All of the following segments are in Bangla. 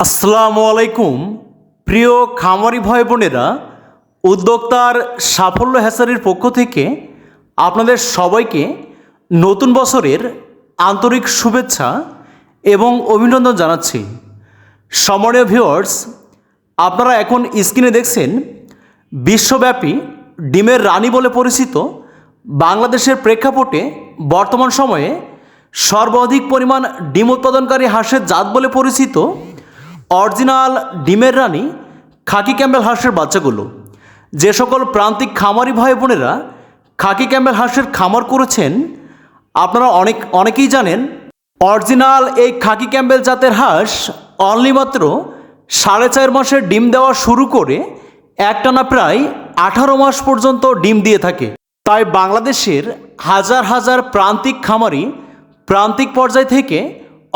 আসসালামু আলাইকুম। প্রিয় খামারি ভাই বোনেরা, উদ্যোক্তার সাফল্য হ্যাচারির পক্ষ থেকে আপনাদের সবাইকে নতুন বছরের আন্তরিক শুভেচ্ছা এবং অভিনন্দন জানাচ্ছি। সম্মানীয় ভিউয়ার্স, আপনারা এখন স্ক্রিনে দেখছেন বিশ্বব্যাপী ডিমের রানী বলে পরিচিত বাংলাদেশের প্রেক্ষাপটে বর্তমান সময়ে সর্বাধিক পরিমাণ ডিম উৎপাদনকারী হাঁসের জাত বলে পরিচিত অরিজিনাল ডিমের রানী খাকি ক্যাম্বেল হাঁসের বাচ্চাগুলো। যে সকল প্রান্তিক খামারি ভাই বোনেরা খাকি ক্যাম্বেল হাঁসের খামার করেছেন, আপনারা অনেকেই জানেন অরিজিনাল এই খাকি ক্যাম্বেল জাতের হাঁস অনলি মাত্র 4.5 মাসের ডিম দেওয়া শুরু করে একটানা প্রায় 18 মাস পর্যন্ত ডিম দিয়ে থাকে। তাই বাংলাদেশের হাজার হাজার প্রান্তিক খামারি প্রান্তিক পর্যায় থেকে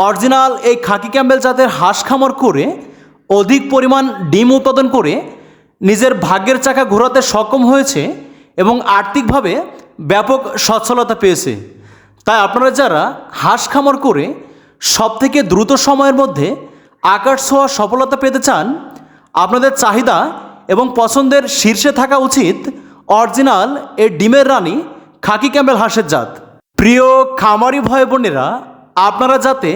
অরিজিনাল এই খাকি ক্যাম্বেল জাতের হাঁস খামার করে অধিক পরিমাণ ডিম উৎপাদন করে নিজের ভাগ্যের চাকা ঘোরাতে সক্ষম হয়েছে এবং আর্থিকভাবে ব্যাপক সচ্ছলতা পেয়েছে। তাই আপনারা যারা হাঁস খামার করে সবথেকে দ্রুত সময়ের মধ্যে আকাশ ছোঁয়া সফলতা পেতে চান, আপনাদের চাহিদা এবং পছন্দের শীর্ষে থাকা উচিত অরিজিনাল এই ডিমের রানী খাকি ক্যাম্বেল হাঁসের জাত। প্রিয় খামারি ভাই বোনেরা, আপনারা যাতে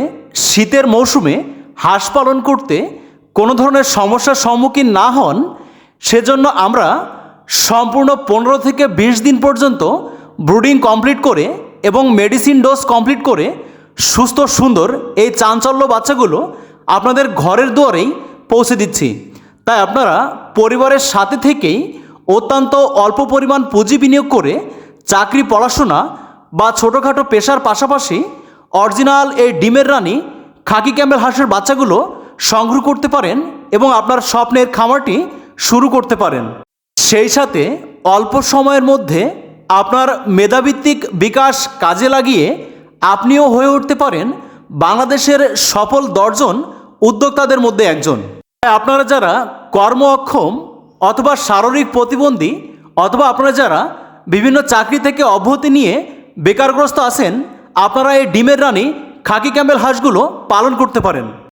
শীতের মৌসুমে হাঁস পালন করতে কোনো ধরনের সমস্যার সম্মুখীন না হন, সেজন্য আমরা সম্পূর্ণ 15 থেকে 20 দিন পর্যন্ত ব্রুডিং কমপ্লিট করে এবং মেডিসিন ডোজ কমপ্লিট করে সুস্থ সুন্দর এই চাঞ্চল্য বাচ্চাগুলো আপনাদের ঘরের দুয়ারেই পৌঁছে দিচ্ছি। তাই আপনারা পরিবারের সাথে থেকেই অত্যন্ত অল্প পরিমাণ পুঁজি বিনিয়োগ করে চাকরি, পড়াশোনা বা ছোটোখাটো পেশার পাশাপাশি অরিজিনাল এই ডিমের রানী খাকি ক্যাম্বেল হাঁসের বাচ্চাগুলো সংগ্রহ করতে পারেন এবং আপনার স্বপ্নের খামারটি শুরু করতে পারেন। সেই সাথে অল্প সময়ের মধ্যে আপনার মেধাভিত্তিক বিকাশ কাজে লাগিয়ে আপনিও হয়ে উঠতে পারেন বাংলাদেশের সফল 10 জন উদ্যোক্তাদের মধ্যে একজন। আপনারা যারা কর্ম অক্ষম অথবা শারীরিক প্রতিবন্ধী অথবা আপনারা যারা বিভিন্ন চাকরি থেকে অব্যাহতি নিয়ে বেকারগ্রস্ত আছেন, আপনারা এই ডিমের রানী খাকি ক্যাম্বেল হাঁসগুলো পালন করতে পারেন।